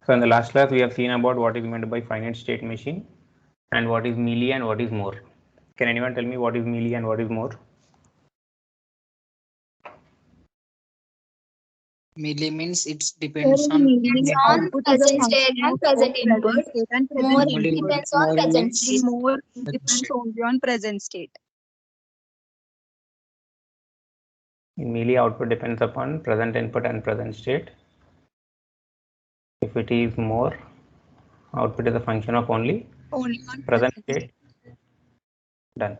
So in the last class, we have seen about what is meant by finite state machine and what is Mealy and what is Moore. Can anyone tell me what is Mealy and what is Moore? Mealy means it depends on Depends on Output is a present function state and of present present input. state and present More input. depends on present state. More present depends state. only on present state. In Mealy, output depends upon present input and present state. If it is Moore, output is a function of only Only on present present state. Done.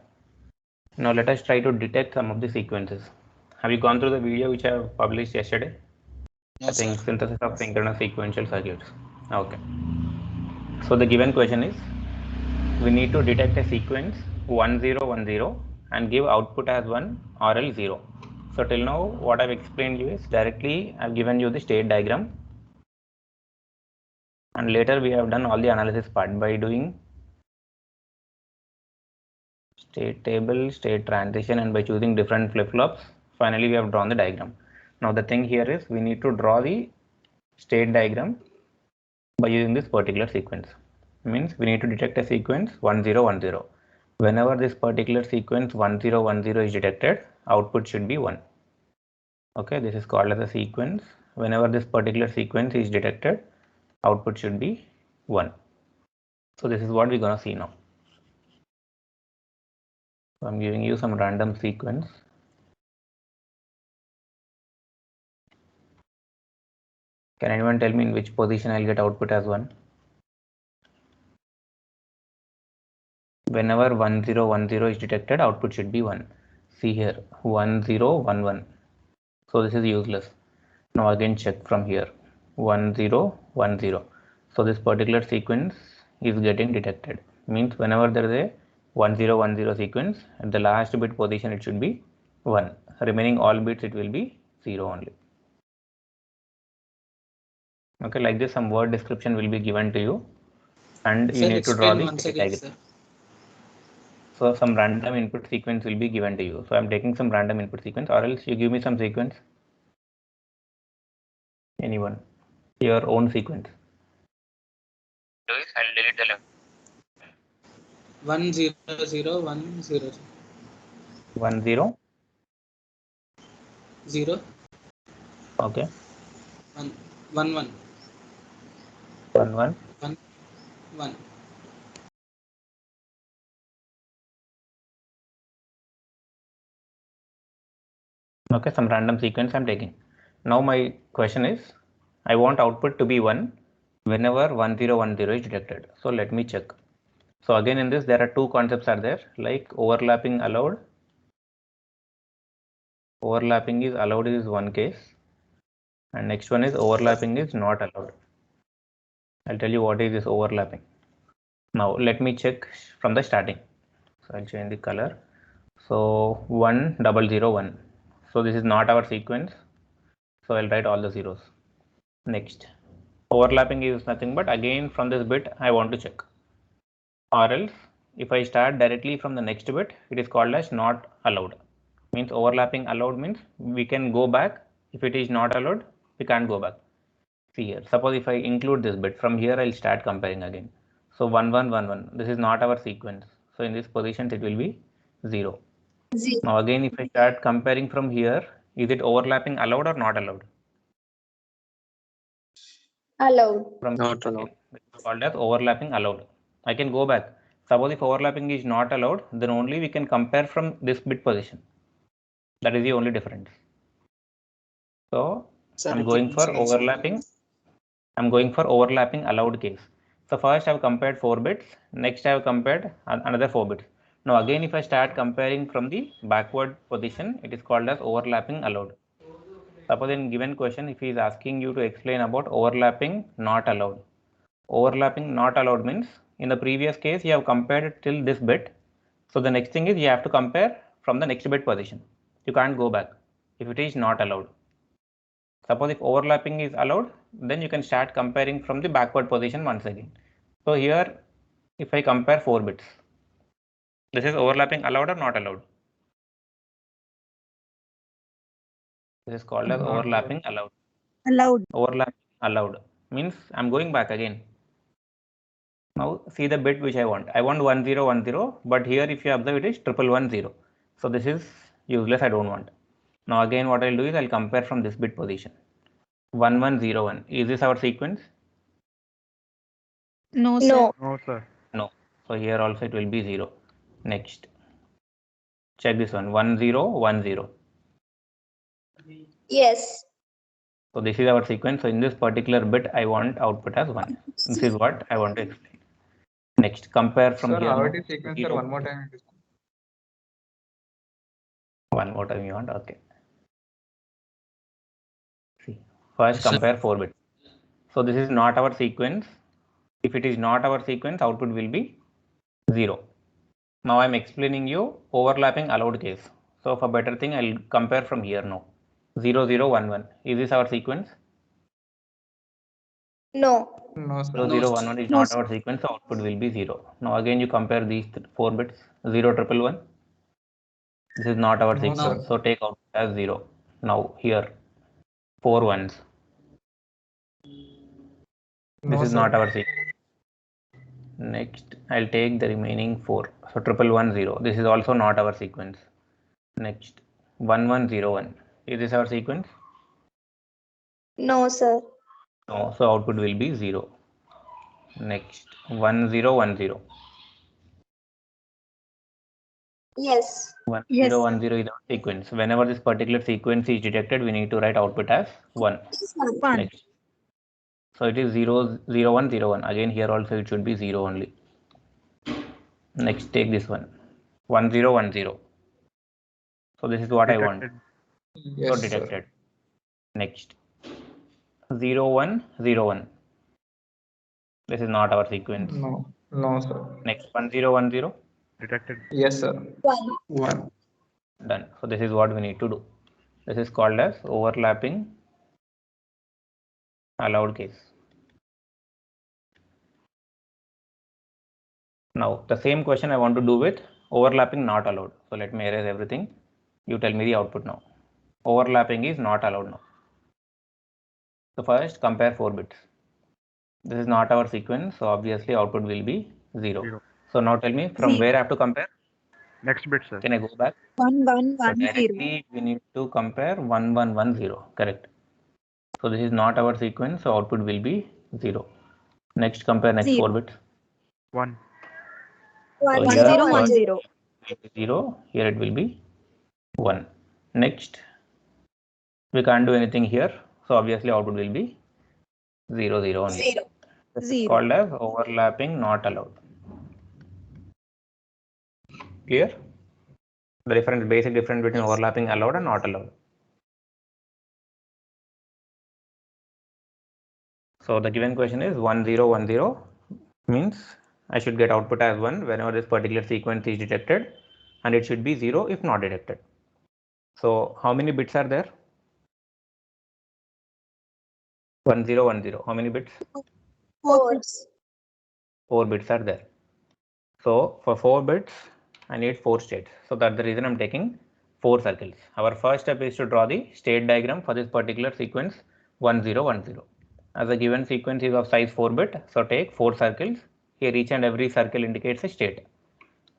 Now let us try to detect some of the sequences. Have you gone through the video which I have published yesterday? No, I think sir. synthesis of synchronous sequential circuits. Okay. So the given question is, we need to detect a sequence 1010 and give output as 1 or else 0. So till now what I've explained you is directly I've given you the state diagram, and later we have done all the analysis part by doing state table, state transition, and by choosing different flip-flops. Finally we have drawn the diagram. Now the thing here is we need to draw the state diagram by using this particular sequence. Means we need to detect a sequence 1010. Whenever this particular sequence 1010 is detected, output should be 1. Okay, this is called as a sequence. Whenever this particular sequence is detected, output should be 1. So this is what we're gonna see now. So I'm giving you some random sequence. Can anyone tell me in which position I'll get output as 1? Whenever 1010 is detected, output should be 1. See here, 1011. So this is useless. Now again check from here, 1010. So this particular sequence is getting detected. Means whenever there is a 1010 sequence, at the last bit position it should be 1. Remaining all bits it will be 0 only. Okay, like this some word description will be given to you, and you Sir, need to draw explain the once state again, diagram. sir. So some random input sequence will be given to you. So I'm taking some random input sequence, or else you give me some sequence. Anyone? Your own sequence. I'll delete the left. 10010 10. 0 Okay. 1 1 1 1 1 1. Okay, some random sequence I'm taking. Now my question is, I want output to be 1 whenever 1010 is detected. So let me check. So again in this there are two concepts are there, like overlapping allowed. Overlapping is allowed is one case, and next one is overlapping is not allowed. I'll tell you what is this overlapping. Now let me check from the starting. So I'll change the color. So 1001. So this is not our sequence. So I'll write all the zeros. Next, overlapping is nothing but again from this bit I want to check. Or else if I start directly from the next bit, it is called as not allowed. Means overlapping allowed means we can go back. If it is not allowed, we can't go back. See here, suppose if I include this bit, from here I'll start comparing again. So 1111, this is not our sequence. So in this position it will be 0. 0. Now again if I start comparing from here, is it overlapping allowed or not allowed? Allowed. From Not allowed. this is called as overlapping allowed. I can go back. Suppose if overlapping is not allowed, then only we can compare from this bit position. That is the only difference. So Sir, I'm going again, for sir. overlapping. I'm going for overlapping allowed case. So first I have compared 4 bits. Next I have compared another 4 bits. Now again if I start comparing from the backward position, it is called as overlapping allowed. Suppose in given question, if he is asking you to explain about overlapping not allowed. Overlapping not allowed means in the previous case you have compared till this bit. So the next thing is you have to compare from the next bit position. You can't go back if it is not allowed. Suppose if overlapping is allowed, then you can start comparing from the backward position once again. So here if I compare 4 bits, this is overlapping allowed or not allowed? This is called as overlapping allowed. Allowed. Overlapping allowed. means I'm going back again. Now see the bit which I want. I want 1010, but here if you observe it is 1110. So this is useless. I don't want. Now again what I'll do is I'll compare from this bit position. 1101. Is this our sequence? No, sir. No. No, sir. No. So here also it will be 0. Next. Check this one. 1010. Yes. So this is our sequence. So in this particular bit, I want output as 1. This is what I want to explain. Next, compare from Sir, here. how now. it is sequence, sir? 0. One more time. It is. One more time you want? Okay. See, first Yes, sir. compare 4 bits. So this is not our sequence. If it is not our sequence, output will be 0. Now I'm explaining you overlapping allowed case. So for better thing, I'll compare from here now. 0, 0, 1, 1. Is this our sequence? No. No, sir. 0, 0, 1, 1 is No, not sir. our sequence, so output will be 0. Now again you compare these 4 bits. 0, 111. This is not our No, sequence, sir. so take out as 0. Now here 4 ones. This No, is sir. not our sequence. Next, I'll take the remaining 4. So 1110. This is also not our sequence. Next, 1101. Is this our sequence? No, sir. No, so output will be 0. Next, 1010. Yes. 1010 is our sequence. Whenever this particular sequence is detected, we need to write output as 1. 1. Next. So it is 0, 0, 1, 0, 1. Again, here also it should be 0 only. Next, take this one. 1, 0, 1, 0. So this is what I want. Yes, So sir. detected. Next. 0, 1, 0, 1. This is not our sequence. No. No, sir. Next, 1, 0, 1, 0. Detected. Yes, sir. 1. 1. Done. So this is what we need to do. This is called as overlapping allowed case. Now the same question I want to do with overlapping not allowed. So let me erase everything. You tell me the output now. Overlapping is not allowed now. So first compare 4 bits. This is not our sequence, so obviously output will be 0. 0. So now tell me from 0. where I have to compare? Next bit, sir. Can I go back? 1, 1, So 1, 0. directly we need to compare 1, 1, 1, 0. Correct. So this is not our sequence, so output will be 0. Next, compare next 4 0. bits. 1. So 1, here 0, 1, first 0. it will be 0, here it will be 1. Next, we can't do anything here, so obviously output will be 0, 0 only. 0. This is 0. called as overlapping not allowed. Clear? The difference, basic difference between overlapping allowed and not allowed. So the given question is 1010 means I should get output as 1 whenever this particular sequence is detected, and it should be 0 if not detected. So how many bits are there? 1010. How many bits? 4. 4 bits are there. So for 4 bits, I need 4 states. So that's the reason I'm taking 4 circles. Our first step is to draw the state diagram for this particular sequence 1010. As a given sequence is of size 4 bit, so take 4 circles. Here each and every circle indicates a state.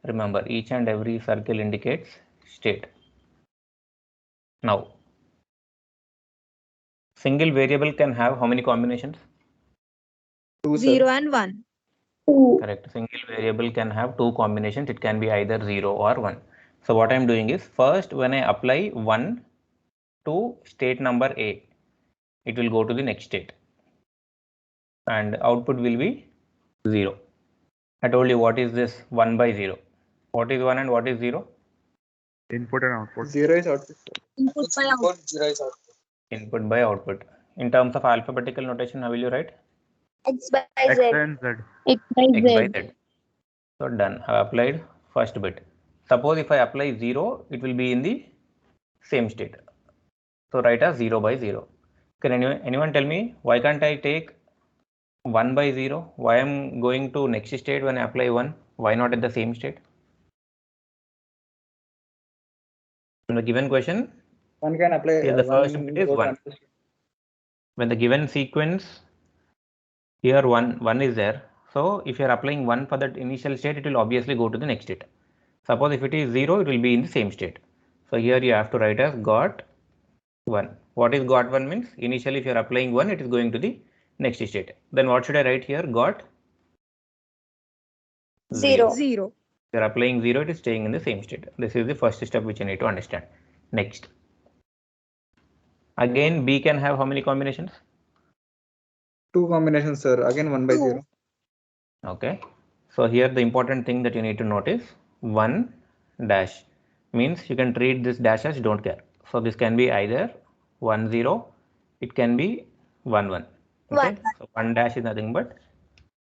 Remember, each and every circle indicates state. Now, single variable can have how many combinations? 2, sir. 0 and 1. 2. Correct. Single variable can have 2 combinations. It can be either 0 or 1. So what I'm doing is, first when I apply 1 to state number A, it will go to the next state and output will be 0. I told you what is this 1 by 0. What is 1 and what is 0? Input and output. 0 is output. Input by output. 0 is output. Input by output. In terms of alphabetical notation, how will you write? X by X Z. and Z. X by X by Z. So done. I have applied first bit. Suppose if I apply 0, it will be in the same state. So write as 0 by 0. Can anyone tell me why can't I take 1 by 0? Why I'm going to next state when I apply 1? Why not at the same state? In the given question, One can apply. here the first one bit is goes 1. on to- When the given sequence Here one is there. So if you are applying 1 for that initial state, it will obviously go to the next state. Suppose if it is 0, it will be in the same state. So here you have to write as got 1. What is got 1 means? Initially if you are applying 1, it is going to the next state. Then what should I write here? Got 0. 0. If you are applying 0, it is staying in the same state. This is the first step which you need to understand. Next. Again, B can have how many combinations? 2 combinations, sir. Again 1 by 0. Okay. So here the important thing that you need to note is 1 dash means you can treat this dash as don't care. So this can be either 1 0, it can be 1 1. Okay. 1. So 1 dash is nothing but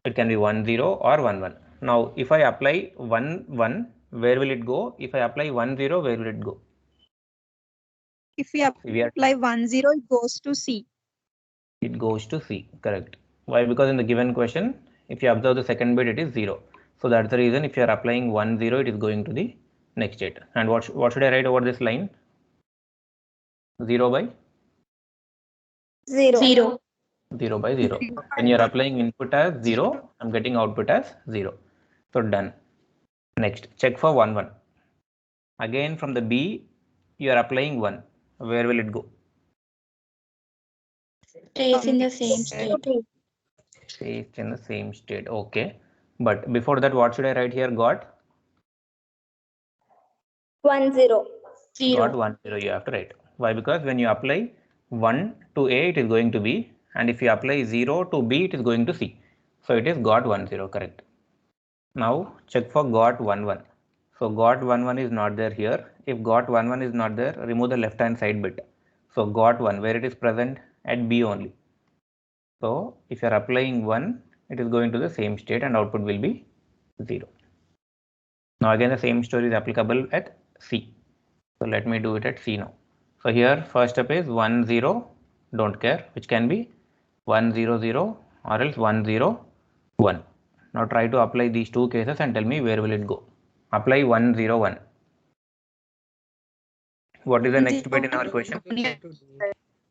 it can be 1 0 or 1 1. Now if I apply 1 1, where will it go? If I apply 1 0, where will it go? If we apply 1 0, it goes to C. It goes to C. Correct. Why? Because in the given question, if you observe the second bit, it is 0. So that's the reason if you are applying 1 0, it is going to the next state. And what should I write over this line? 0 by 0. 0 by 0. When you are applying input as 0, I'm getting output as 0. So done. Next, check for 1 1. Again from the B, you are applying 1. Where will it go? Stays in the same state. Stays in the same state. Okay. But before that, what should I write here? Got 1 0. got 1 0 you have to write. Why? Because when you apply 1 to A, it is going to B, and if you apply 0 to B, it is going to C. So it is got 1 0, correct. Now check for got 1 1. So got 1 1 is not there here. If got 1 1 is not there, remove the left hand side bit. So got 1, where it is present? At B only. So if you are applying 1, it is going to the same state and output will be 0. Now again the same story is applicable at C. So let me do it at C now. So here first step is 1 0, don't care, which can be 1 0 0 or else 1 0 1. Now try to apply these two cases and tell me where will it go. Apply 1 0 1. What is the next bit in our question?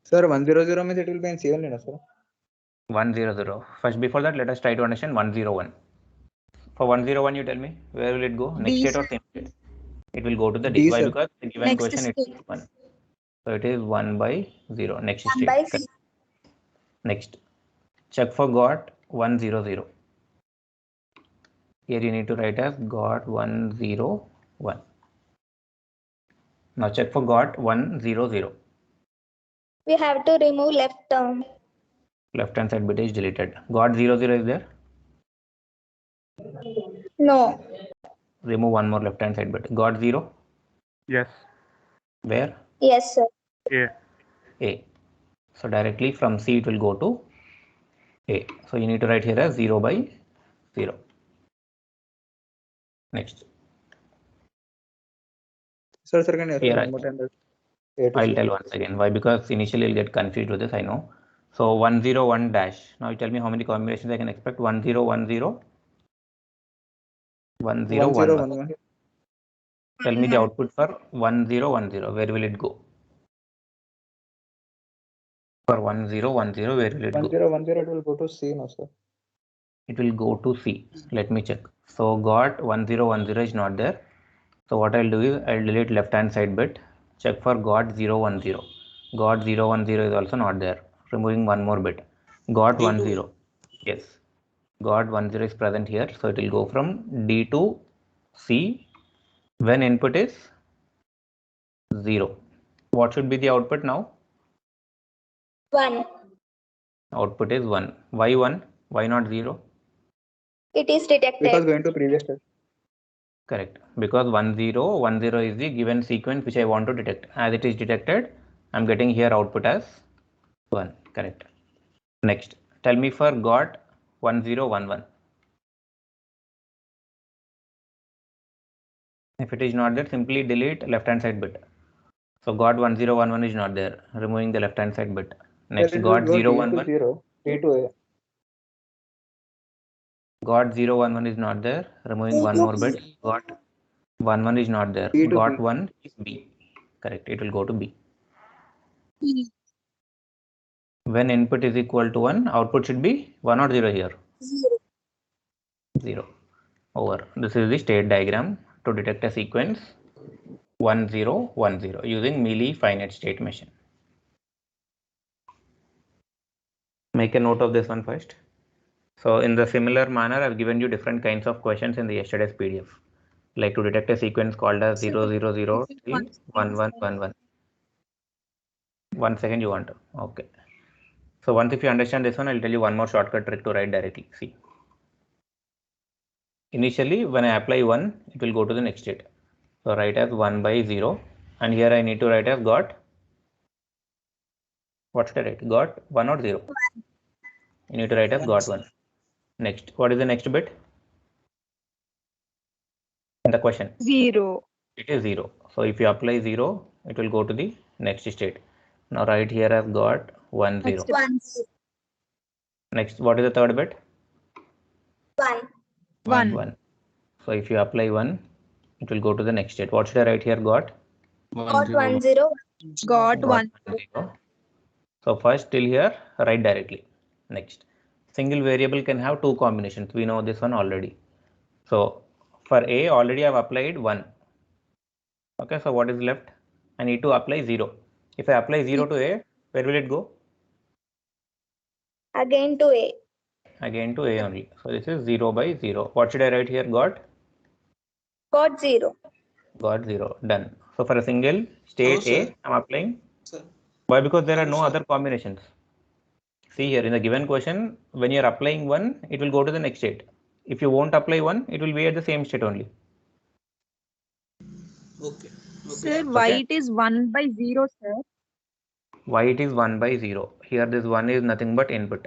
Sir, 1 0 0 means it will be in C only, no, sir? 1 0 0. First, before that, let us try to understand 1 0 1. For 1 0 1, you tell me where will it go? Next D, state or same state? It will go to the D. D, Why? sir. Because the given Next question it is state. 1. So it is 1 by 0. Next 1 state. by Correct. 0. Next, check for got 1 0 0. Here you need to write as got 1 0 1. Now check for got 1 0 0. We have to remove left term. Left hand side bit is deleted. Got 0 0 is there. No. Remove one more left hand side bit. Got 0. Yes. Where? Yes, sir. A. A. So directly from C it will go to A. So you need to write here as 0 by 0. Next. Sir, can you Here explain one more time that A to I'll C? tell once again. Why? Because initially you'll get confused with this, I know. So 1 0 1 dash. Now you tell me how many combinations I can expect. 1 0 1 0 1 0 1 1 0 1. 1 1. Tell me the output for 1 0 1 0. Where will it go? For 1 0 1 0, where will it 1 go? 0 1 0, it will go to C, no, sir? It will go to C. Let me check. So got 1 0 1 0 is not there. So what I'll do is I'll delete left hand side bit. Check for got 0 1 0. Got 0 1 0 is also not there. Removing one more bit. Got 1 0. Yes. Got 1 0 is present here. So it will go from D to C when input is 0. What should be the output now? 1. Output is 1. Why 1? Why not 0? It is detected. Because going to previous step. Correct. Because 1 0 1 0 is the given sequence which I want to detect. As it is detected, I'm getting here output as 1. Correct. Next, tell me for got 1 0 1 1. If it is not there, simply delete left hand side bit. So got 1 0 1 1 is not there. Removing the left hand side bit. Next, Sir, it will got go 0 D 1 to 1. 0, D to A. Got 0 1 1 is not there. Removing one more bit. Got 1 1 is not there. B to Got B. 1 is B. Correct. It will go to B. When input is equal to 1, output should be 1 or 0 here? 0. 0. Over. This is the state diagram to detect a sequence 1 0 1 0 using Mealy finite state machine. Make a note of this one first. So in the similar manner, I've given you different kinds of questions in the yesterday's PDF, like to detect a sequence called as 0 0 0 till 1 1 1 1. 1 second you want to. Okay. So once if you understand this one, I'll tell you one more shortcut trick to write directly. See. Initially, when I apply 1, it will go to the next state. So write as 1 by 0. And here I need to write as got. What's the rate? Got 1 or 0? You need to write as got 1. Next. What is the next bit? In the question. 0. It is 0. So if you apply 0, it will go to the next state. Now write here as got 1 0. Next. 1 Next, what is the third bit? 1. 1. 1. So if you apply 1, it will go to the next state. What should I write here? Got? Got 1 0. Got 1. 0. So first till here, write directly. Next, single variable can have two combinations. We know this one already. So for A, already I have applied 1. Okay, so what is left? I need to apply 0. If I apply 0 to A, where will it go? Again to A. Again to A only. So this is 0 by 0. What should I write here? Got? Got 0. Got 0. Done. So for a single state No, A, sir. I'm applying. Sir. Why? Because there are No, no sir. other combinations. See here in the given question, when you're applying 1, it will go to the next state. If you won't apply 1, it will be at the same state only. Okay. Sir, why it is 1 by 0, sir? Why it is 1 by 0? Here this 1 is nothing but input.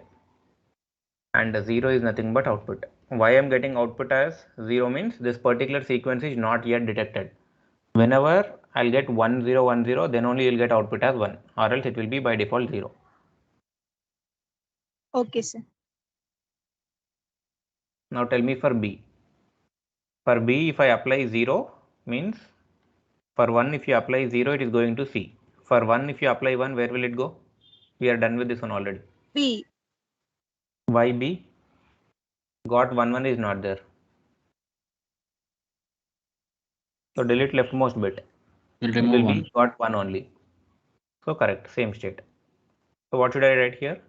And 0 is nothing but output. Why I'm getting output as 0 means this particular sequence is not yet detected. Whenever I'll get 1 0 1 0, then only you'll get output as 1, or else it will be by default 0. Okay, sir. Now tell me for B. For B, if I apply 0, means for 1, if you apply 0, it is going to C. For 1, if you apply 1, where will it go? We are done with this one already. B. Why B? Got 1 1 is not there. So delete leftmost bit. We'll It remove will 1. be got 1 only. So correct, same state. So what should I write here?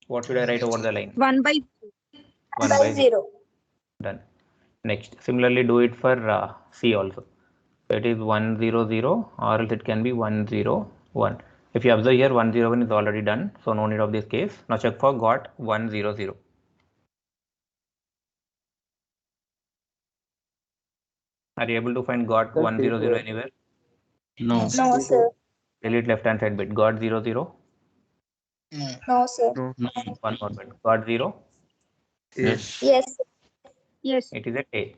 What should I write over the line? 1 by 1 By by 0. 0. Done. Next, similarly do it for C also. So it is 1 0 0, or else it can be 1 0 1. If you observe here, 1 0 1 is already done, so no need of this case. Now check for got 1 0 0. Are you able to find got 1 0 0 anywhere? No. No, sir. Delete left hand side bit. Got 0 0. No. No, sir. No. No. One more bit. Got 0. Yes. Yes. yes. It is at A.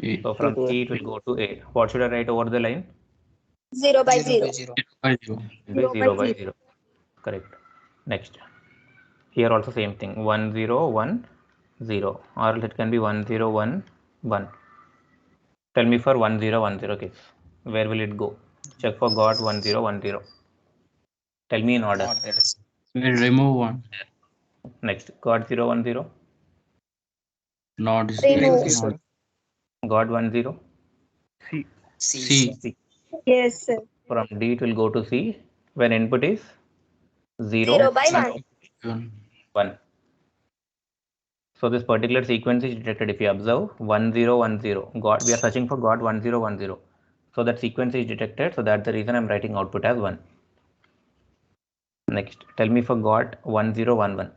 A. So from C it will go to A. What should I write over the line? 0 by 0. 0 by 0. By 0. It will be 0 by 0. Correct. Next. Here also same thing. 1 0 1 0. Or else it can be 1 0 1 1. Tell me for 1 0 1 0 case. Where will it go? Check for got 1 0 1 0. Tell me in order. Not there. We'll remove 1. Next. Got 0 1 0. Not is Remove. there. sir. Got 1 0. C. C. C. Yes, sir. From D it will go to C when input is 0, 0 by and 1. 1. So this particular sequence is detected if you observe 1 0 1 0. God, we are searching for God 1 0 1 0. So that sequence is detected. So that's the reason I'm writing output as 1. Next, tell me for God 1 0 1 1.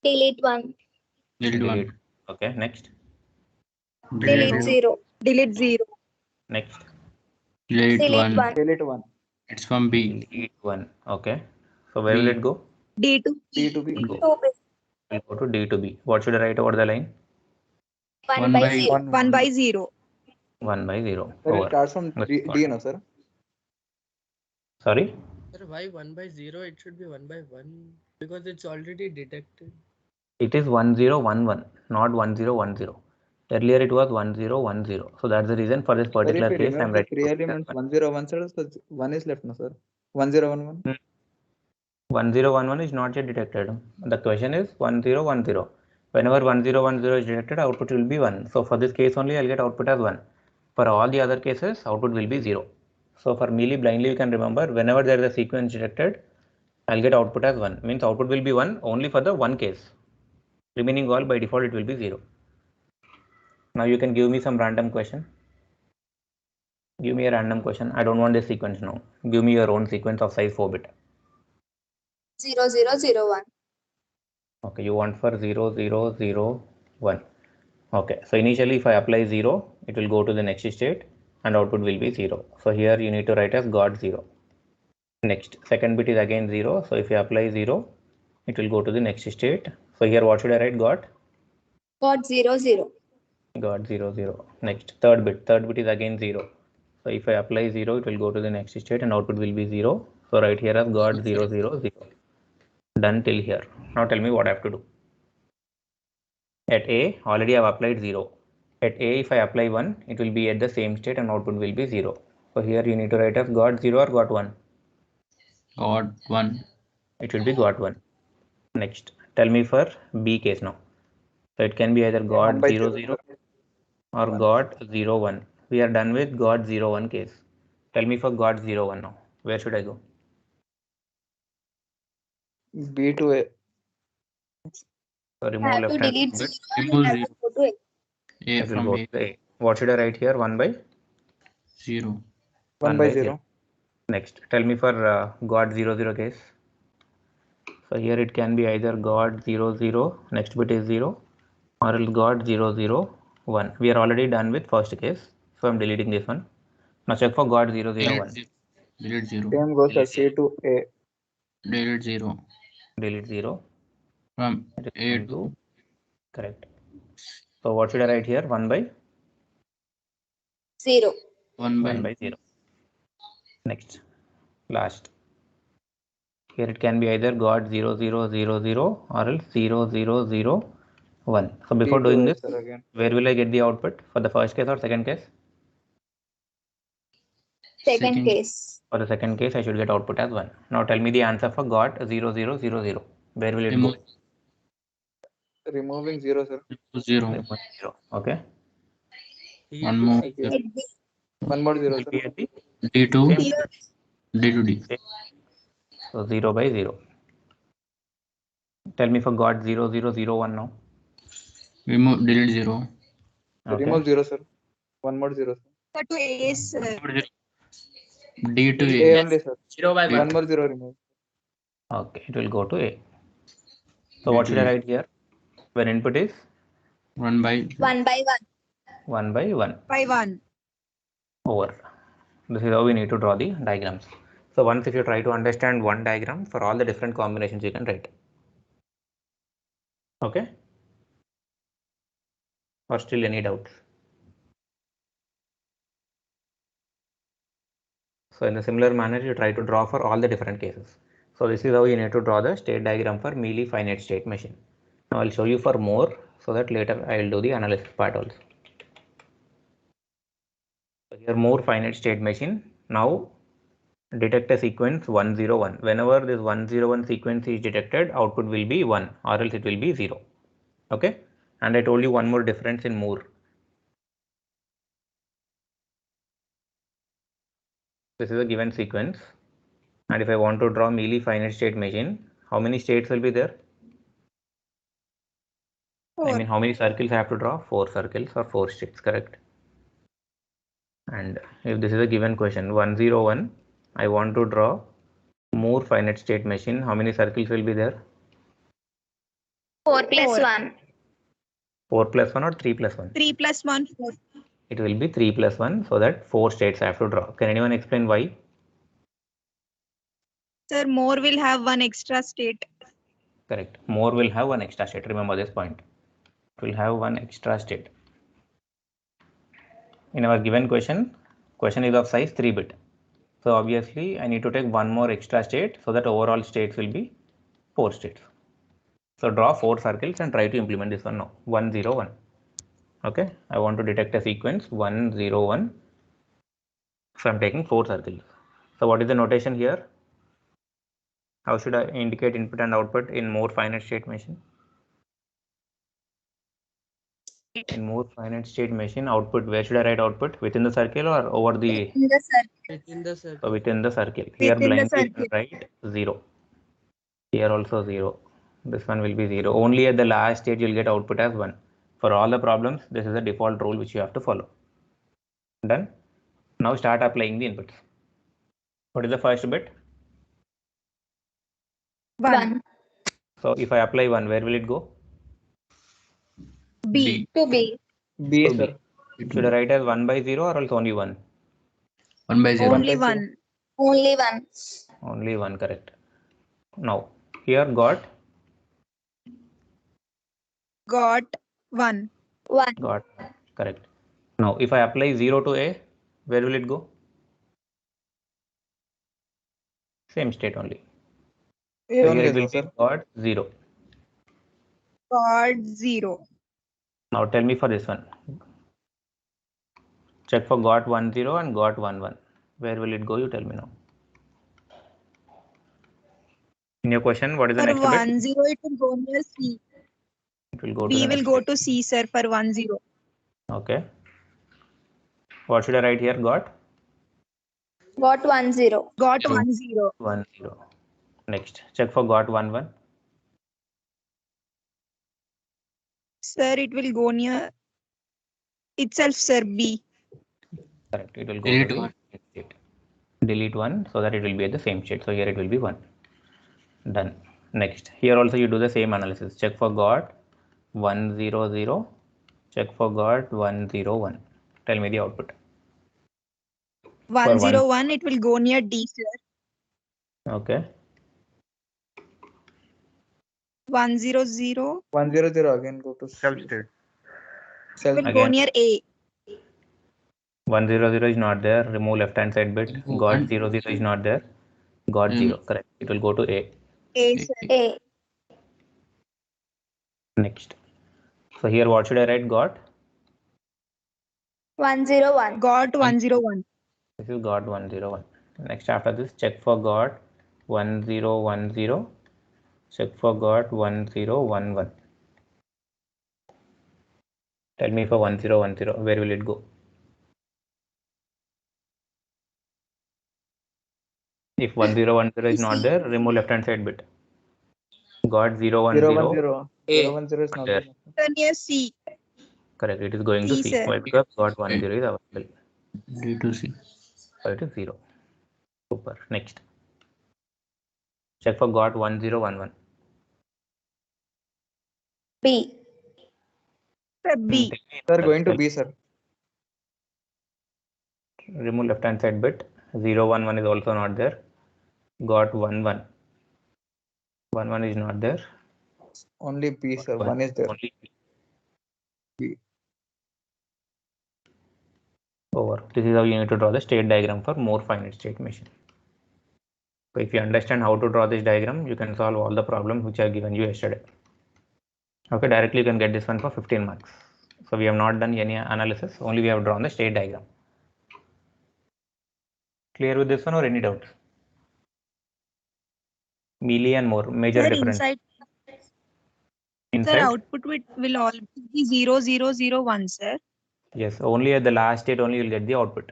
Delete 1. Delete 1. Delete. Okay, next. Delete 0. Delete 0. Next. Delete Delete 1. 1. Delete 1. It's from B. Delete 1. Okay. So where will B. it go? D to D to B. It will 2 by go to D to B. What should I write over the line? 1 1 by by 0. 1 by 0. 1 by 0. Sir, it Over. starts from That's D, fine. no, sir? Sorry? Sir, why 1 by 0? It should be 1 by 1 because it's already detected. It is 1 0 1 1, not 1 0 1 0. Earlier it was 1 0 1 0. So that's the reason for this Sir, particular if we case I'm remove the writing 3 elements 1 0 1 sir, so 1 is left, no sir? 1 0 1 1. 1 0 1 1 is not yet detected. The question is 1 0 1 0. Whenever 1 0 1 0 is detected, output will be 1. So for this case only, I'll get output as 1. For all the other cases, output will be 0. So for Mealy blindly, you can remember whenever there is a sequence detected, I'll get output as 1. Means output will be 1 only for the one case. Remaining all by default it will be 0. Now you can give me some random question. Give me a random question. I don't want this sequence now. Give me your own sequence of size 4-bit. 0 0 0 1. Okay, you want for 0 0 0 1. Okay, so initially if I apply 0, it will go to the next state and output will be 0. So here you need to write as got 0. Next, second bit is again 0. So if you apply 0, it will go to the next state. So here what should I write? Got 0 0. got 0 0. Next, third bit is again 0. So if I apply 0, it will go to the next state and output will be 0. So right here as got 0 0 0. Done till here. Now tell me what I have to do. At A, already I have applied 0. At A, if I apply 1, it will be at the same state and output will be 0. So here you need to write as got 0 or got 1. Got 1. It will be got 1. Next, tell me for B case now. So it can be either got 0 0 or got 0 1. We are done with got 0 1 case. Tell me for got 0 1 now. Where should I go? B to A. So I remove have to left hand delete bit. 0 and Remove I have 0. to go to A. A It will from go A. to A. What should I write here? 1 by 0. 1 by 0. Next, tell me for got 0 0 case. So here it can be either got 0 0, next bit is 0, or else got 0 0 1. We are already done with first case, so I'm deleting this one. Now check for got 0 0 1. Delete 0. Same goes as C to A. Delete 0. Delete 0. From It is A going to to correct. So what should I write here? 1 by 0. 1 1 by by 0. Next, last. Here it can be either got 0 0 0 0 or else 0 0 0 1. So before C to doing A, this, sir, again. where will I get the output for the first case or second case? Second case. For the second case, I should get output as 1. Now tell me the answer for got 0 0 0 0. Where will it remove go? Removing 0, sir. 0. Remove 0. Okay. One more. Okay. At B. 1 more 0, Will sir. be at the D2. same D to D. So 0 by 0. Tell me for got 0 0 0 1 now. Remove. Delete 0. Okay. Remove 0, sir. 1 more 0, sir. Sir, to A, sir. D to A A. only, sir. 0 by 1 more 0 remove. Okay, it will go to A. So what should I write here? When input is 1 by 1 by 1. 1 by 1 By 1. over. This is how we need to draw the diagrams. So once if you try to understand one diagram for all the different combinations you can write. Okay. Or still any doubts? So in a similar manner, you try to draw for all the different cases. So this is how you need to draw the state diagram for Mealy finite state machine. Now I'll show you for more so that later I will do the analysis part also. So here more finite state machine. Now detect a sequence 101. Whenever this 101 sequence is detected, output will be 1 or else it will be 0. Okay. And I told you one more difference in Moore. This is a given sequence. And if I want to draw Mealy finite state machine, how many states will be there? 4. I mean, how many circles I have to draw? 4 circles or 4 states, correct? And if this is a given question, 101, I want to draw Moore finite state machine, how many circles will be there? 4 plus 1. 4 plus 1 or 3 plus 1? 3 plus 1, 4. It will be 3 plus 1, so that 4 states I have to draw. Can anyone explain why? Sir, more will have one extra state. Correct. More will have one extra state. Remember this point. It will have one extra state. In our given question is of size 3-bit. So obviously I need to take one more extra state so that overall states will be 4 states. So draw 4 circles and try to implement this one now. 1 0 1. Okay, I want to detect a sequence 1 0 1. So I'm taking 4 circles. So what is the notation here? How should I indicate input and output in more finite state machine? In more finite state machine, output, where should I write output? Within the circle or over the? In the circle. Within the So circle. within the circle. Here Within the blindly you circle. can write 0. Here also 0. This one will be 0. Only at the last stage you'll get output as 1. For all the problems, this is the default rule which you have to follow. Done. Now start applying the inputs. What is the first bit? 1. So if I apply 1, where will it go? B. To B. B, So sir. should I write as 1 by 0 or else only 1? 1 by 0. Only by 1. Only 1. Only 1, correct. Now here got 1. 1. correct. Now if I apply 0 to A, where will it go? Same state only. So A1 here it case, will be sir. got 0. Got 0. Now tell me for this one. Check for got 1 0 and got 1 1. Where will it go? You tell me now. In your question, what is the For next 1 bit? 0, it will go near C. It will go to B the will next go bit. to C, sir, for 1 0. Okay. What should I write here? Got Got 1 0. Got Zero. 1 0. 1 0. Next, check for got 1 1. Sir, it will go near itself, sir, B. Correct. It will go Delete to the 1. same state. Delete 1 so that it will be at the same state. So here it will be 1. Done. Next, here also you do the same analysis. Check for got 1 0 0. Check for got 1 0 1. Tell me the output. 1 1. 0 1, it will go near D, sir. Okay. 1 0 0, 1 0 0 again go to Self C. state. it Self. will go Again. near A. 1 0 0 is not there. Remove left hand side bit. Remove Got one. 0 0 is not there. Got Mm. 0. Correct. It will go to A. A, sir. A. Next. So here what should I write? Got. 1 0 1. Got 1 0 1. This is got 1 0 1. Next after this, check for got 1 0 1 0. Check for got 1 0 1 1. Tell me for 1 0 1 0. Where will it go? If 1 0 1 0 is not there, remove left hand side bit. Got 0 1 0 0. 1 0. 0 1 0 is not There. there. Sir, near C. Correct. It is going to C, C. sir. Why? Because got 1 0 is available. D to C. So it is 0. Super. Next. Check for got 1 0 1 1. B. Sir, B. Sir, going to B, sir. Remove left hand side bit. 0 1 1 is also not there. Got 1 1. 1 1 is not there. Only B, sir. One. 1 is there. Only B. B. Over. This is how you need to draw the state diagram for more finite state machine. So if you understand how to draw this diagram, you can solve all the problems which I given you yesterday. Okay, directly you can get this one for 15 marks. So we have not done any analysis, only we have drawn the state diagram. Clear with this one or any doubts? Mealy and more, major Sir, difference. Sir, Inside? output will always be 0 0 0 1, sir. Yes, only at the last state only you'll get the output.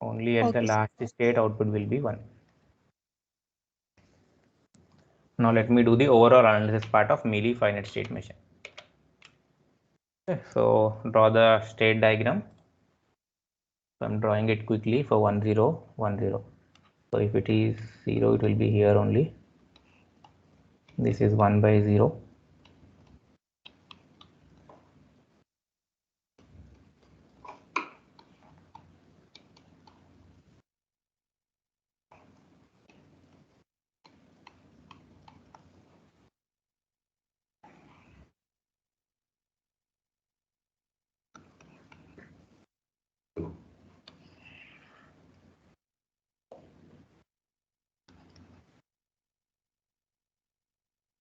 Only at the Okay, sir. last state output will be 1. Now let me do the overall analysis part of Mealy finite state machine. Okay, so draw the state diagram. So I'm drawing it quickly for 1 0 1 0. So if it is 0, it will be here only. This is 1 by 0.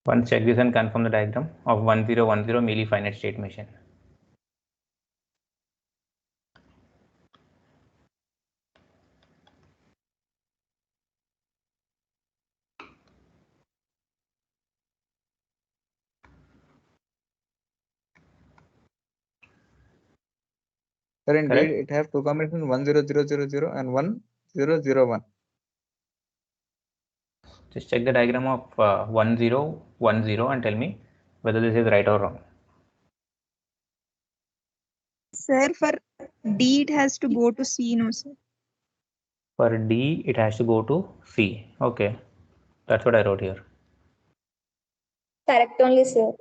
Once check this and confirm the diagram of 1010 milli finite state machine. Sir, indeed, Correct. it have two combinations 10000 and 1001. Just check the diagram of 1010 and tell me whether this is right or wrong. Sir, for D it has to go to C, no sir. For D, it has to go to C. Okay, that's what I wrote here. Correct only, sir.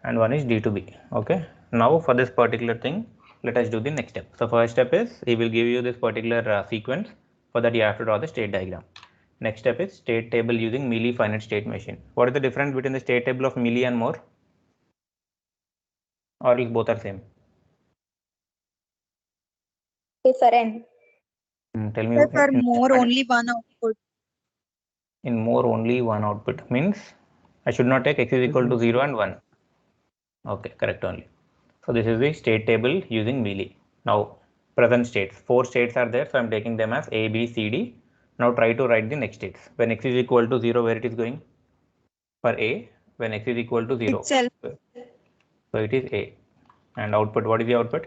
And one is D to B. Okay, now for this particular thing, let us do the next step. So first step is he will give you this particular sequence. For that you have to draw the state diagram. Next step is state table using milli finite state machine. What is the difference between the state table of milli and more? Or if both are same? Different. Tell me. Sir, for more only one output. In more only one output means I should not take x is equal to 0 and 1. Okay, correct only. So this is the state table using milli. Now present states, 4 states are there, so I'm taking them as A, B, C, D. Now try to write the next states. When x is equal to 0, where it is going? For A, when x is equal to 0. Itself. So it is A. And output, what is the output?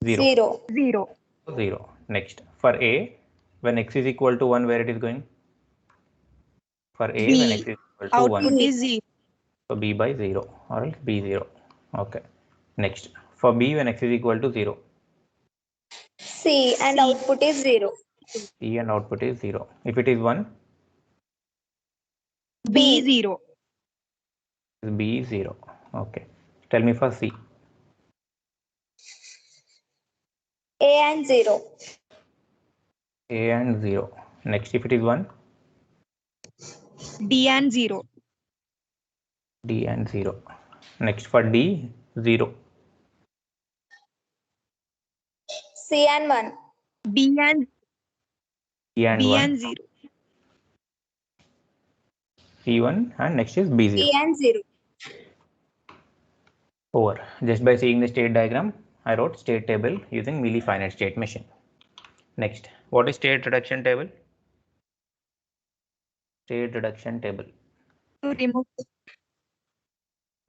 0. 0. 0. 0. Next, for A, when x is equal to 1, where it is going? For A, B. when x is equal to Output 1. is 0. So B by 0 or else B0. Okay. Next, for B, when x is equal to 0. C and output is 0. C and output is 0. If it is 1, B 0. B 0. Okay. Tell me for C. A and 0. A and 0. Next, if it is 1, D and 0. D and 0. Next, for D, 0. C and 1. B and E and B 1. and 0. C1 and next is B0. B and 0. Over. Just by seeing the state diagram, I wrote state table using milli finite state machine. Next, what is state reduction table? State reduction table. To remove.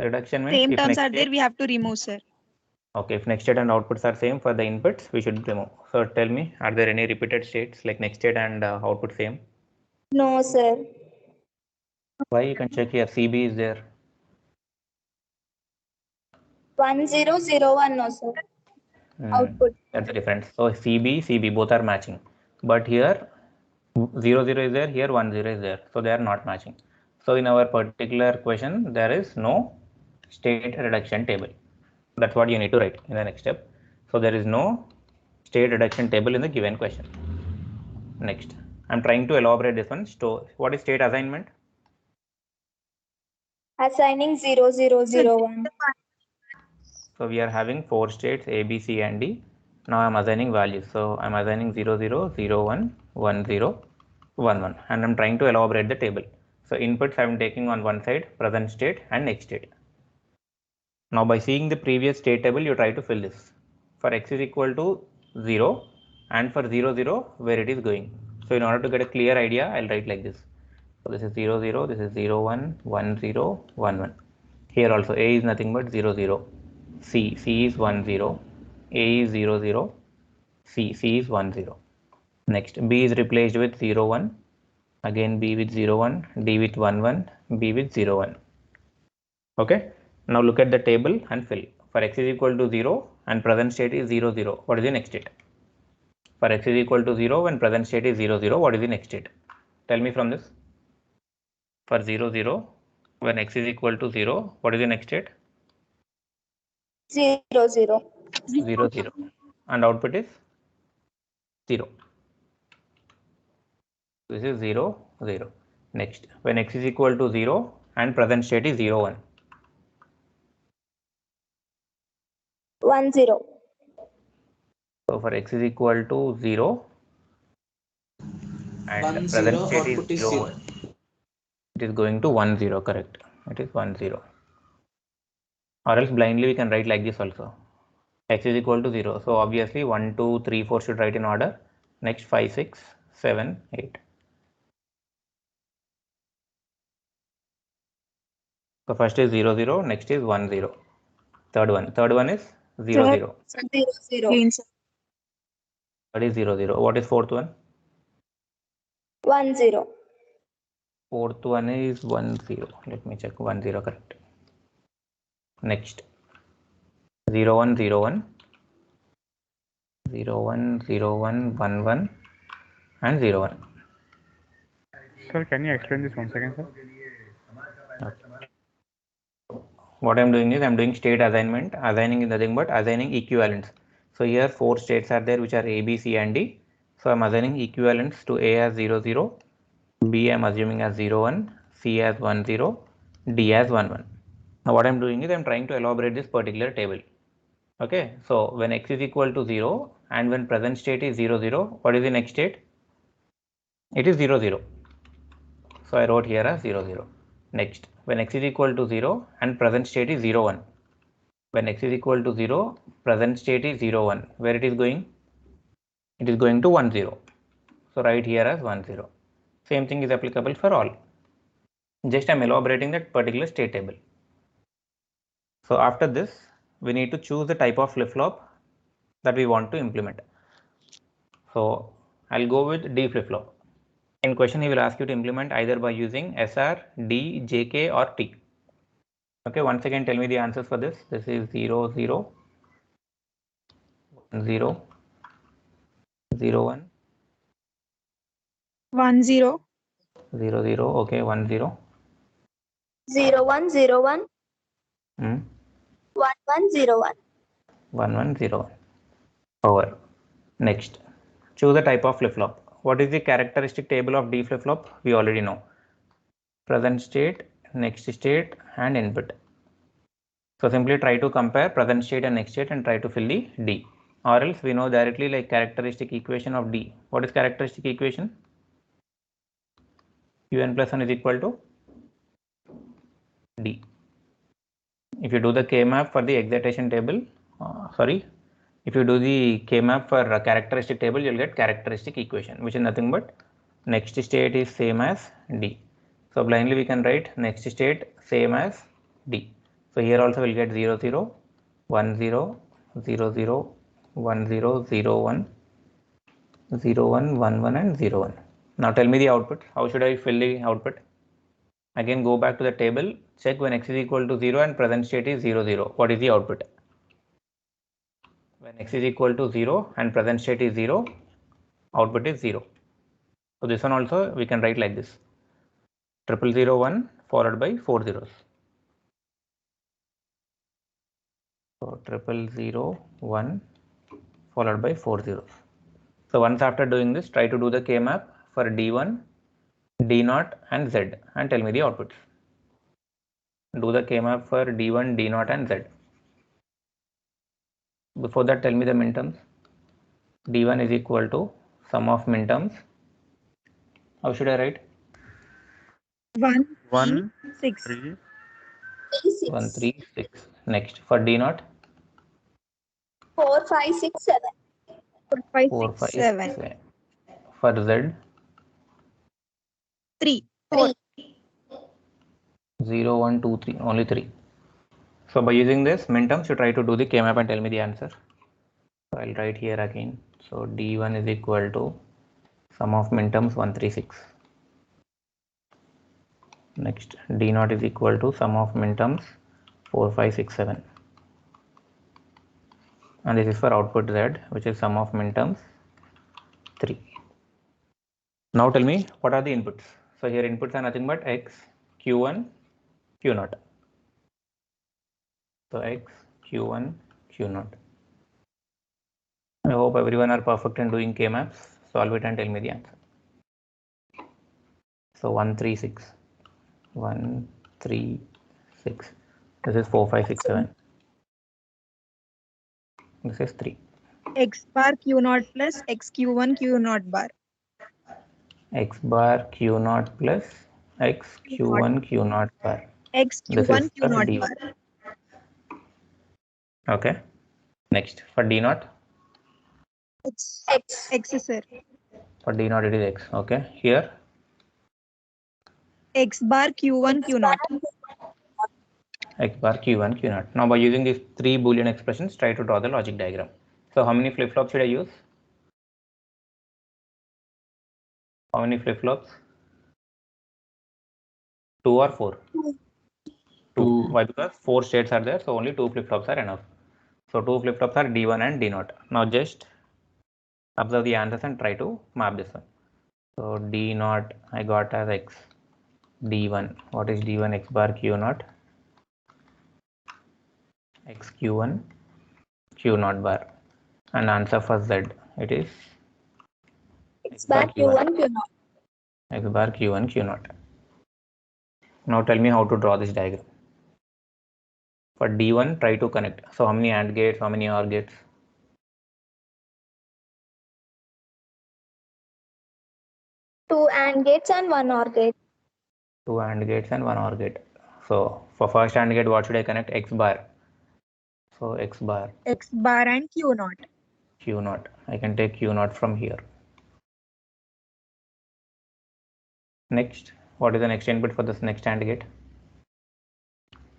Reduction means Same if terms next are state, there, we have to remove, sir. okay, if next state and outputs are same for the inputs, we should remove. So tell me, are there any repeated states like next state and output same? No, sir. Why? You can check here. CB is there. 1001, no, sir. Output. That's the difference. So CB both are matching, but here 0 0 is there, here 1 0 is there, so they are not matching. So in our particular question, there is no state reduction table. That's what you need to write in the next step. So there is no state reduction table in the given question. Next, I'm trying to elaborate this one. So what is state assignment? Assigning 0001. So we are having 4 states A, B, C, and D. Now I'm assigning values. So I'm assigning 0 0 0 1 1 0 1 1, and I'm trying to elaborate the table. So inputs I'm taking on one side, present state and next state. Now by seeing the previous state table, you try to fill this. For x is equal to 0 and for 0 0 where it is going. So in order to get a clear idea, I'll write like this. So this is 0 0, this is 0 1 1 0 1 1. Here also A is nothing but 0 0. C is 1 0. A is 0 0. C is 1 0. Next, B is replaced with 0 1. Again B with 0 1, D with 1 1, B with 0 1. Okay. Now look at the table and fill. For x is equal to 0 and present state is 0 0. What is the next state? For x is equal to 0 when present state is 0 0. What is the next state? Tell me from this. For 0 0 when x is equal to 0, what is the next state? 0 0. 0 0. And output is 0. This is 0 0. Next, when x is equal to 0 and present state is 0 1. 1 0. So for x is equal to 0 and 1 present 0, state output is is 0 0. 1. It is going to 1 0, correct? It is 1 0. Or else blindly we can write like this also. X is equal to 0. So obviously 1, 2, 3, 4 should write in order. Next 5, 6, 7, 8. So first is 0 0. Next is 1 0. Third one is 0 Sir. 0. 0 0. Clean, sir. Third is 0 0. What is fourth one? 1 0. Fourth one is 1 0. Let me check. 1 0, correct. Next 0 1 0 1. 0 1 0 1 1 1 and 0 1. Sir, can you explain this 1 second, sir? What I'm doing is I'm doing state assignment. Assigning is nothing but assigning equivalents. So here 4 states are there which are A, B, C and D. So I'm assigning equivalents to A as 0 0, B I'm assuming as 0 1, C as 1 0, D as 1 1. Now what I'm doing is I'm trying to elaborate this particular table. Okay, so when X is equal to 0 and when present state is 0 0, what is the next state? It is 0 0. So I wrote here as 0 0. Next, when X is equal to 0 and present state is 0 1. When X is equal to 0, present state is 0 1. Where it is going? It is going to 1 0. So write here as 1 0. Same thing is applicable for all. Just I am elaborating that particular state table. So after this, we need to choose the type of flip-flop that we want to implement. So I'll go with D flip-flop. In question, he will ask you to implement either by using SR, D, JK or T. Okay, once again tell me the answers for this. This is 0 0, 0, 0 1, 1 0. 0 0, okay, 1 0. 0 1 0 1. 1 1 0 1. 1 1 0 1. Over. Next, choose the type of flip-flop. What is the characteristic table of D flip-flop? We already know. Present state, next state and input. So simply try to compare present state and next state and try to fill the D. Or else we know directly like characteristic equation of D. What is characteristic equation? Qn plus 1 is equal to D. If you do the K-map for the excitation table, if you do the K-map for a characteristic table, you'll get characteristic equation, which is nothing but next state is same as D. So blindly we can write next state same as D. So here also we'll get 0 0, 1 0, 0 0, 1 0, 0 1, 0 1, 1 1 and 0 1. Now tell me the output. How should I fill the output? Again go back to the table, check when X is equal to 0 and present state is 0 0. What is the output? When X is equal to 0 and present state is 0, output is 0. So this one also we can write like this: 0 0 0 1 followed by 4 zeros. So 0 0 0 1 followed by 4 zeros. So once after doing this, try to do the K-map for D1, D0 and Z and tell me the outputs. Do the K-map for D1, D0 and Z. Before that, tell me the minterms. D1 is equal to sum of minterms. How should I write? 1 1 6. 3. 1 3 6. Next for D0. 4 5 6 7. 4 5 4 6 5 7. 7. For Z. 3 4. 0 1 2 3. Only 3. So by using this minterms, you try to do the K-map and tell me the answer. So I'll write here again. So D1 is equal to sum of minterms 1 3 6. Next D0 is equal to sum of minterms 4 5 6 7. And this is for output Z, which is sum of minterms 3. Now tell me what are the inputs. So here inputs are nothing but X, Q1, Q0. So X, Q1, Q0. I hope everyone are perfect in doing K-maps. Solve it and tell me the answer. So 1 3 6. 1 3 6. This is 4 5 6 7. This is 3. X bar Q0 plus X Q1 Q0 bar. X bar Q0 plus X Q1 Q naught bar. X This Q1 is Q the naught D1. bar. Okay. Next for D naught. X sir. For D naught it is X. Okay. Here X bar Q1 Q naught. X bar Q1 Q naught. Now by using these three Boolean expressions, try to draw the logic diagram. So how many flip flops should I use? How many flip flops? 2 or 4? 2. Why? Because 4 states are there, so only 2 flip flops are enough. So 2 flip flops are D1 and D0. Now just observe the answers and try to map this one. So D0 I got as X. D1, what is D1? X bar Q0. X Q1 Q0 bar. And answer for Z, it is X bar Q1 Q0. X bar Q1 Q0. Now tell me how to draw this diagram. For D1, try to connect. So how many AND gates, how many OR gates? Two AND gates and one OR gate. 2 AND gates and 1 OR gate. So for first AND gate, what should I connect? X bar. So X bar X bar and Q naught. Q0. I can take Q0 from here. Next, what is the next input for this next AND gate?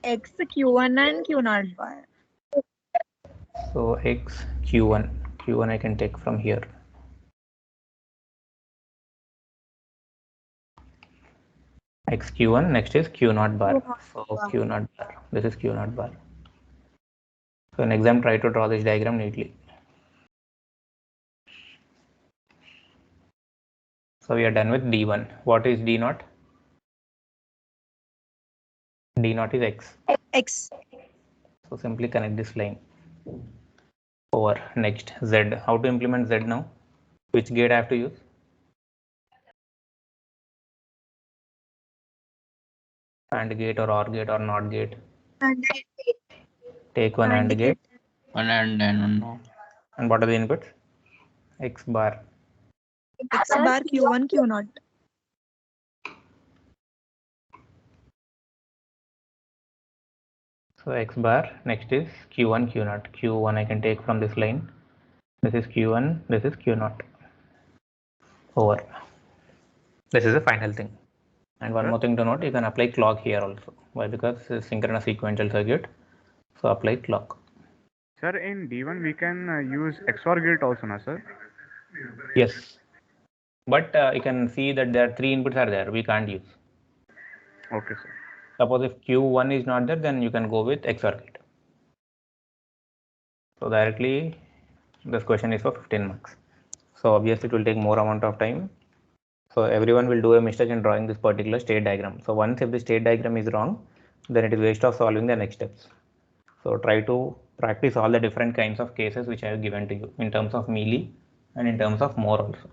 X Q1 and Q naught bar. So X Q1. Q1 I can take from here. X Q1, next is Q0 bar. So Q0 bar. This is Q0 bar. So in exam, try to draw this diagram neatly. So we are done with D1. What is D0? D0 is X. X. So simply connect this line over. Next Z. How to implement Z now? Which gate I have to use? AND gate or OR gate or NOT gate? And Take one AND gate. One and then one not. And what are the inputs? X bar. X bar Q1 Q naught. So X bar, next is Q1 Q0. Q1 I can take from this line. This is Q1, this is Q0. Over. This is the final thing. And one more thing to note, you can apply clock here also. Why? Because it's synchronous sequential circuit. So apply clock. Sir, in D1 we can use XOR gate also, na sir? Yes. But you can see that there are 3 inputs are there. We can't use. Okay, sir. Suppose if Q1 is not there, then you can go with XOR gate. So directly this question is for 15 marks. So obviously it will take more amount of time. So everyone will do a mistake in drawing this particular state diagram. So once if the state diagram is wrong, then it is waste of solving the next steps. So try to practice all the different kinds of cases which I have given to you in terms of mealy and in terms of more also.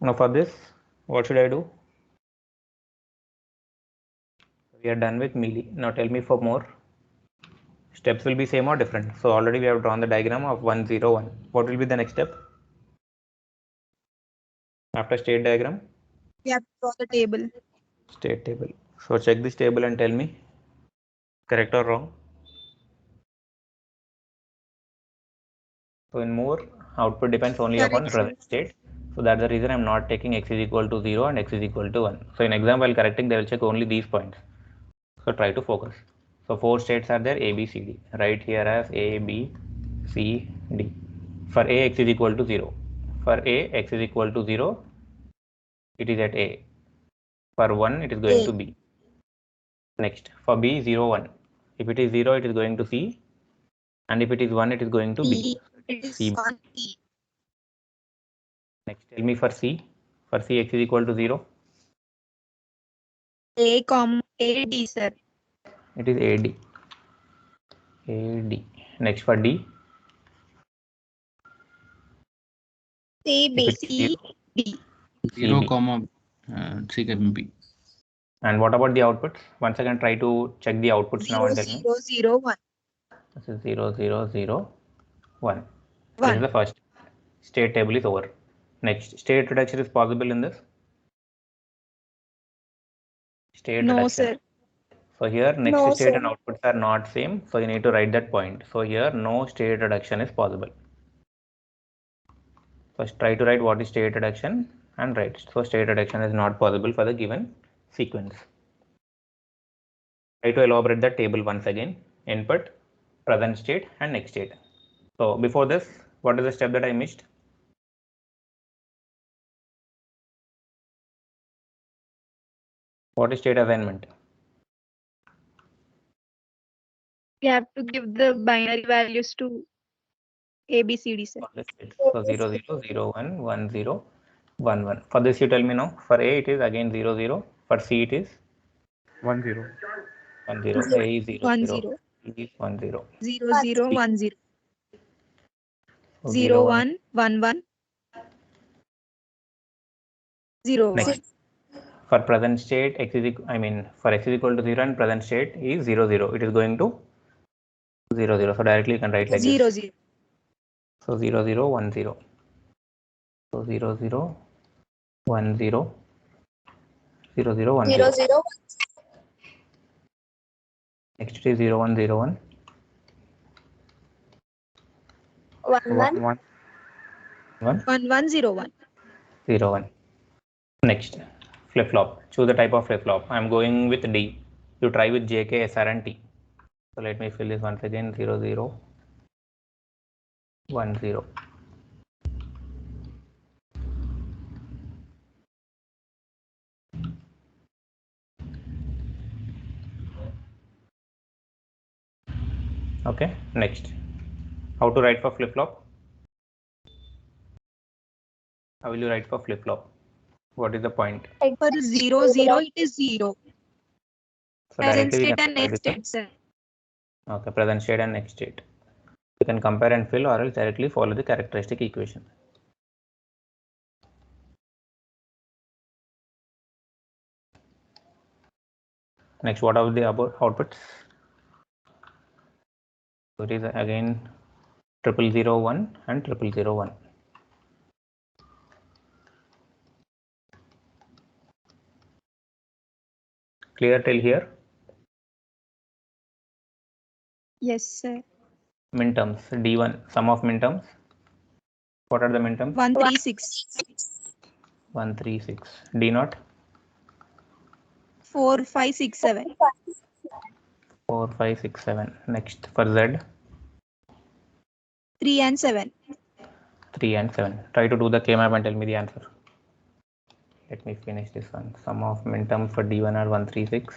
Now for this, what should I do? We are done with mealy. Now tell me for more. Steps will be same or different. So already we have drawn the diagram of 1, 0, 1. What will be the next step? After state diagram? We have to draw the table. State table. So check this table and tell me correct or wrong. So in more, output depends only upon present state. So that's the reason I'm not taking x is equal to 0 and x is equal to 1. So in exam while correcting, they will check only these points. So try to focus. So 4 states are there, A, B, C, D. Write here as A, B, C, D. For A, x is equal to 0. For A, x is equal to 0. It is at A. For 1, it is going to B. Next, for B, 0, 1. If it is 0, it is going to C. And if it is 1, it is going to B. C. Next, tell me for C. For C, x is equal to 0. A, D, sir. It is AD. AD. Next for D. CB. C, B. 0, CB. comma 3 can be. And what about the outputs? Once again, try to check the outputs now and tell me. 0, 0, 1. This is 0, 0, 0, 1. This 1. is the first. State table is over. Next, state reduction is possible in this? State No, reduction. sir. So here next No, state sir. and outputs are not same. So you need to write that point. So here no state reduction is possible. First try to write what is state reduction and write. So state reduction is not possible for the given sequence. Try to elaborate the table once again. Input, present state and next state. So before this, what is the step that I missed? What is state assignment? We have to give the binary values to A, B, C, D, sir. So 0 0 0 1 1 0 1 1. For this you tell me now. For A it is again 0 0. For C it is 1 0. 1 0. A is 0 1 0. 0. B is 1 0. 0 0 1 0. So 0 1 1 1. 0 Next. 1. For present state x is for x is equal to 0 and present state is 0 0. It is going to 0 0. So directly you can write like 0 this. 0. So 0 0 1 0. So 0 0 1 0 0 0 1 0. 0 0 Next it is 0 1 0 1. 1 1 1 1 1 1 0 1. 0 1. Next, flip flop. Choose the type of flip flop. I am going with D. You try with JK, SR and T. So let me fill this once again. 0 0 1 0. Okay, next. How to write for flip flop? How will you write for flip flop? What is the point? For 0 0, it is 0. So Present directly we state can and write next this state, sir. one. Okay, present state and next state. You can compare and fill or else directly follow the characteristic equation. Next, what are the above outputs? So it is again 0001 and 0001. Clear till here? Yes, sir. Minterms, D1, sum of minterms. What are the minterms? 136. 136. D0? 4 5 6 7. 4, 5, 6, 7. Next, for Z? 3 and 7. 3 and 7. Try to do the K-map and tell me the answer. Let me finish this one. Sum of minterms for D1 are 136.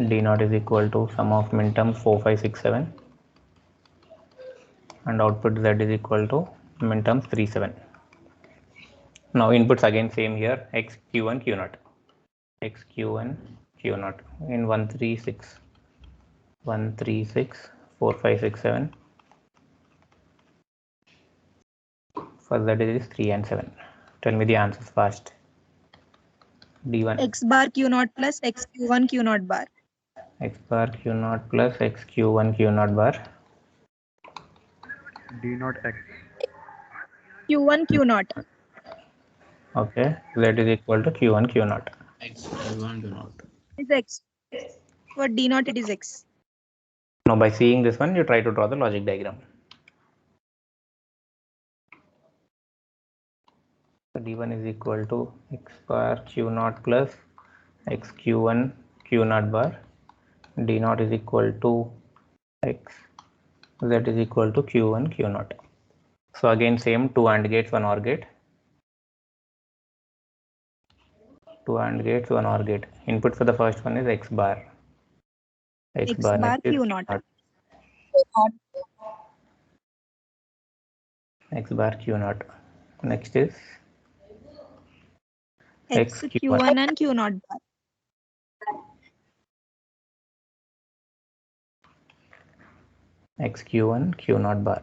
D0 is equal to sum of minterms 4, 5, 6, 7. And output Z is equal to minterms 3, 7. Now inputs again same here, X, Q1, Q0. X, Q1, Q0 in 136. 136, 4, 5, 6, 7. For Z it is 3 and 7. Tell me the answers fast. D1. X bar Q0 plus X Q1 Q0 bar. X bar Q0 plus X Q1 Q0 bar. D0 X. Q1 Q0 Okay. Z is equal to Q1 Q0. X Q1 Q0. is X. For D0, it is X. Now by seeing this one, you try to draw the logic diagram. So D1 is equal to X bar Q0 plus X Q1 Q0 bar. D0 is equal to X. Z is equal to Q1 Q0. So again same 2 AND gates, 1 OR gate. 2 AND gates, 1 OR gate. Input for the first one is X bar. X X bar bar next is Q0. Q0. X bar Q0. Next is X X Q1 and Q0 bar. X Q1 Q0 bar.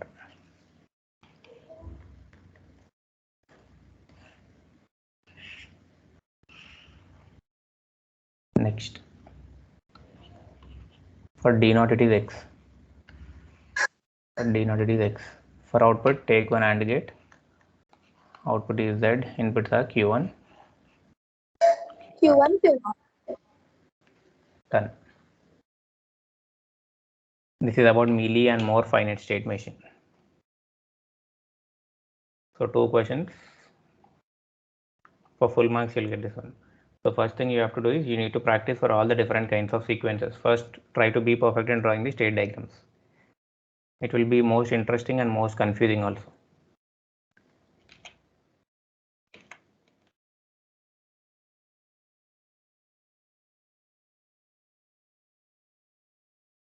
Next, for D0 it is X. For D0 it is X. For output, take one AND gate. output is Z, inputs are Q1. Q1, Q1. Done. This is about Mealy and more finite state machine. So 2 questions. For full marks, you'll get this one. So first thing you have to do is you need to practice for all the different kinds of sequences. First, try to be perfect in drawing the state diagrams. It will be most interesting and most confusing also.